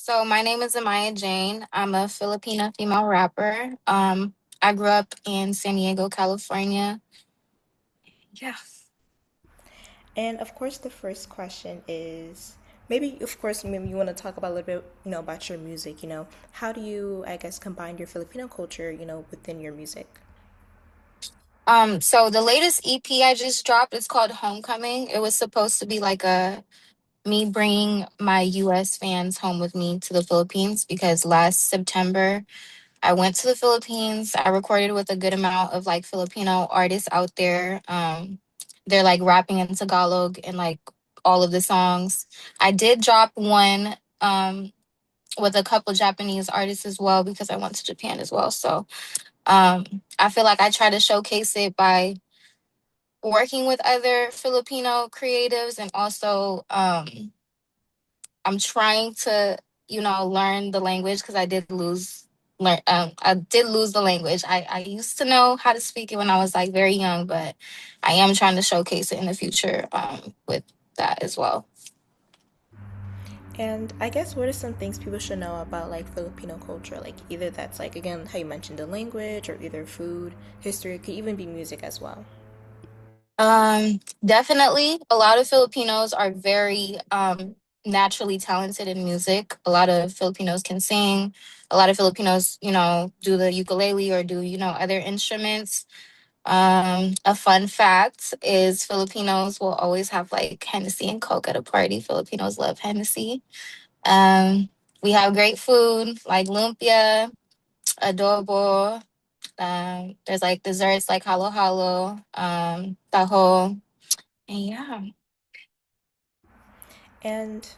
So my name is Amaya Jane. I'm a Filipina female rapper. I grew up in San Diego, California. Yeah. And of course, the first question is maybe, of course, maybe you want to talk about a little bit, about your music. How do you, I guess, combine your Filipino culture, within your music? So the latest EP I just dropped is called Homecoming. It was supposed to be like a me bringing my US fans home with me to the Philippines because last September I went to the Philippines. I recorded with a good amount of like Filipino artists out there. They're like rapping in Tagalog and like all of the songs. I did drop one with a couple Japanese artists as well because I went to Japan as well. So I feel like I try to showcase it by working with other Filipino creatives and also I'm trying to, learn the language because I did lose the language. I used to know how to speak it when I was like very young, but I am trying to showcase it in the future with that as well. And I guess what are some things people should know about like Filipino culture? Like either that's like again how you mentioned the language, or either food, history, it could even be music as well. Definitely a lot of Filipinos are very naturally talented in music. A lot of Filipinos can sing. A lot of Filipinos, do the ukulele or do, other instruments. A fun fact is Filipinos will always have like Hennessy and Coke at a party. Filipinos love Hennessy. Um, we have great food like lumpia, adobo. There's like desserts like halo halo, taho, and yeah. And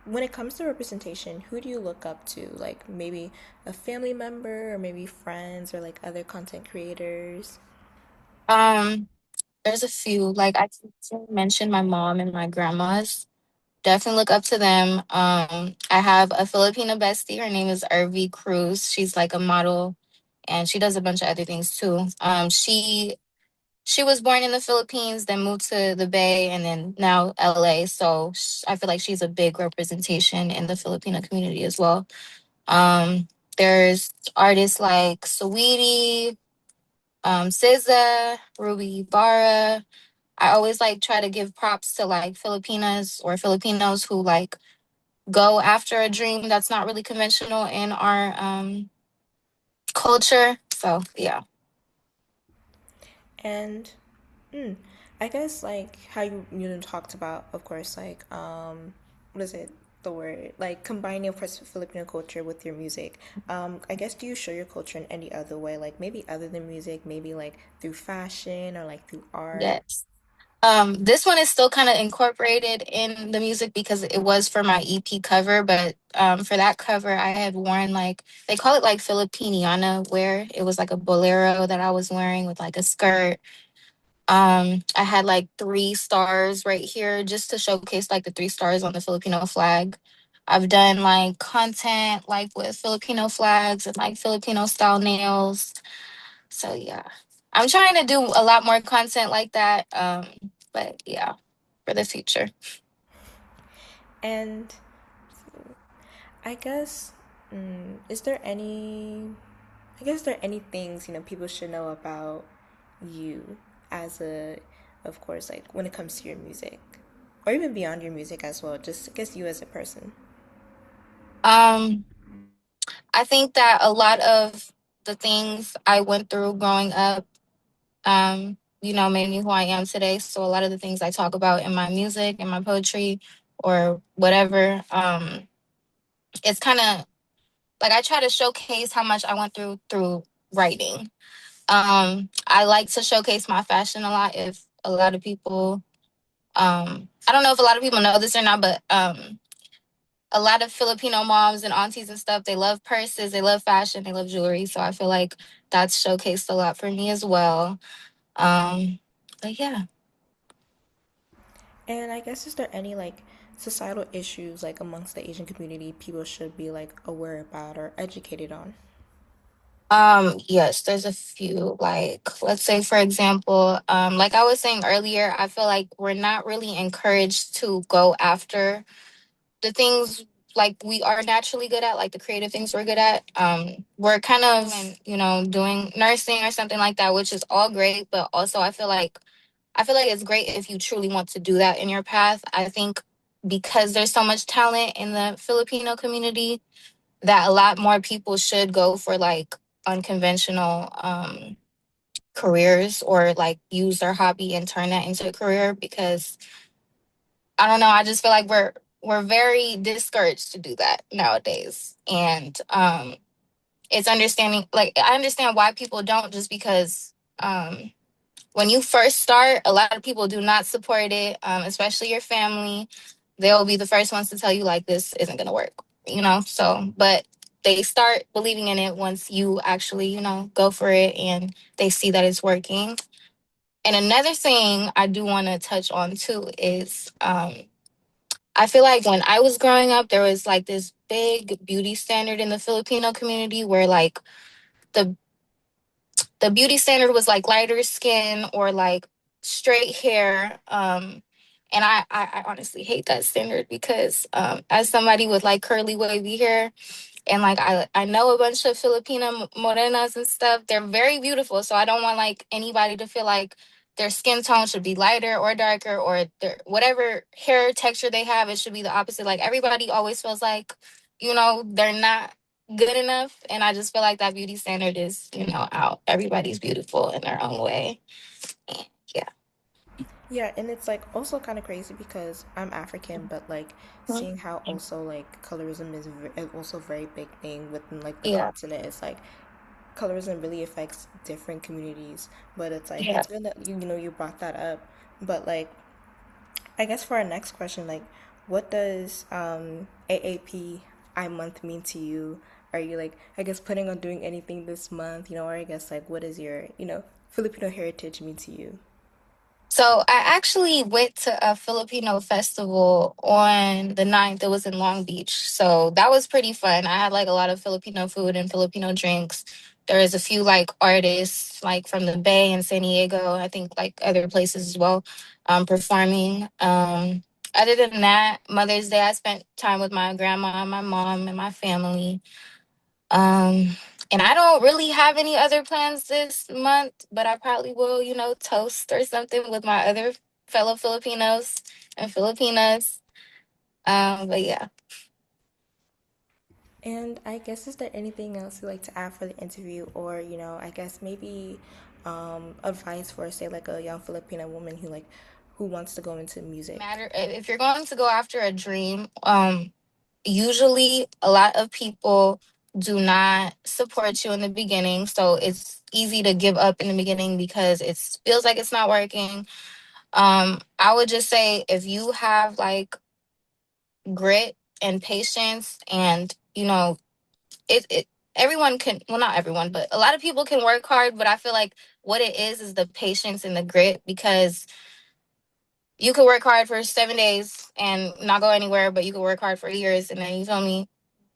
when it comes to representation, who do you look up to? Like maybe a family member, or maybe friends, or like other content creators? Um, there's a few like I mentioned my mom and my grandmas. Definitely look up to them. I have a Filipino bestie. Her name is Irvi Cruz. She's like a model, and she does a bunch of other things too. She was born in the Philippines, then moved to the Bay, and then now LA. So I feel like she's a big representation in the Filipino community as well. There's artists like Saweetie, SZA, Ruby Barra. I always like try to give props to like Filipinas or Filipinos who like go after a dream that's not really conventional in our culture. So yeah. And mm, I guess like how you talked about, of course, like what is it? The word like combining, of course, Filipino culture with your music. I guess do you show your culture in any other way? Like maybe other than music, maybe like through fashion or like through art. Yes. This one is still kind of incorporated in the music because it was for my EP cover, but for that cover, I had worn like they call it like Filipiniana wear. It was like a bolero that I was wearing with like a skirt. I had like three stars right here just to showcase like the three stars on the Filipino flag. I've done like content like with Filipino flags and like Filipino style nails. So yeah, I'm trying to do a lot more content like that. But yeah, for the future. And I guess, is there any? I guess there are any things people should know about you as a, of course, like when it comes to your music, or even beyond your music as well. Just I guess you as a person. Um, I think that a lot of the things I went through growing up, made me who I am today. So a lot of the things I talk about in my music and my poetry or whatever, it's kind of like I try to showcase how much I went through writing. I like to showcase my fashion a lot. If a lot of people, I don't know if a lot of people know this or not, but a lot of Filipino moms and aunties and stuff, they love purses, they love fashion, they love jewelry. So I feel like that's showcased a lot for me as well. Um, but yeah. And I guess is there any like societal issues like amongst the Asian community people should be like aware about or educated on? Yes, there's a few. Like, let's say, for example, like I was saying earlier, I feel like we're not really encouraged to go after the things like we are naturally good at, like the creative things we're good at. We're kind of, doing nursing or something like that, which is all great. But also, I feel like it's great if you truly want to do that in your path. I think because there's so much talent in the Filipino community that a lot more people should go for like unconventional careers, or like use their hobby and turn that into a career, because I don't know, I just feel like we're very discouraged to do that nowadays. And it's understanding, like I understand why people don't, just because when you first start, a lot of people do not support it, especially your family. They'll be the first ones to tell you, like, this isn't going to work, So, but they start believing in it once you actually, go for it and they see that it's working. And another thing I do want to touch on too is I feel like when I was growing up, there was like this big beauty standard in the Filipino community where like the the beauty standard was like lighter skin or like straight hair. And I honestly hate that standard because as somebody with like curly wavy hair, and like I know a bunch of Filipina morenas and stuff, they're very beautiful. So I don't want like anybody to feel like their skin tone should be lighter or darker, or their whatever hair texture they have, it should be the opposite. Like everybody always feels like, they're not good enough. And I just feel like that beauty standard is, out. Everybody's beautiful in their own way. And yeah. Yeah, and it's like also kind of crazy because I'm African, but like seeing how also like colorism is also a very big thing within like the Yeah. continent. It's like colorism really affects different communities, but it's like Yeah. it's good that you brought that up. But like I guess for our next question, like what does AAPi month mean to you? Are you like I guess planning on doing anything this month, or I guess like what does your, Filipino heritage mean to you? So I actually went to a Filipino festival on the 9th. It was in Long Beach. So that was pretty fun. I had like a lot of Filipino food and Filipino drinks. There is a few like artists like from the Bay and San Diego, I think like other places as well, performing. Other than that, Mother's Day, I spent time with my grandma, my mom, and my family. Um, and I don't really have any other plans this month, but I probably will, toast or something with my other fellow Filipinos and Filipinas. But yeah. And I guess is there anything else you'd like to add for the interview, or I guess maybe advice for say like a young Filipino woman who wants to go into music? Matter if you're going to go after a dream, usually a lot of people do not support you in the beginning. So it's easy to give up in the beginning because it feels like it's not working. I would just say if you have like grit and patience, and it everyone can, well, not everyone, but a lot of people can work hard, but I feel like what it is the patience and the grit, because you could work hard for 7 days and not go anywhere, but you could work hard for years, and then, you feel me,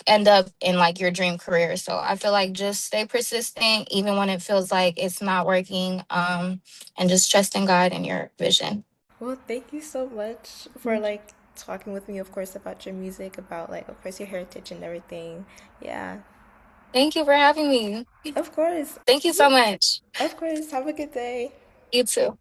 end up in like your dream career. So I feel like just stay persistent even when it feels like it's not working, and just trust in God and your vision. Well, thank you so much for like talking with me, of course, about your music, about like of course your heritage and everything. Yeah, Thank you for having me. of course. Thank you so much. Of course. Have a good day. You too.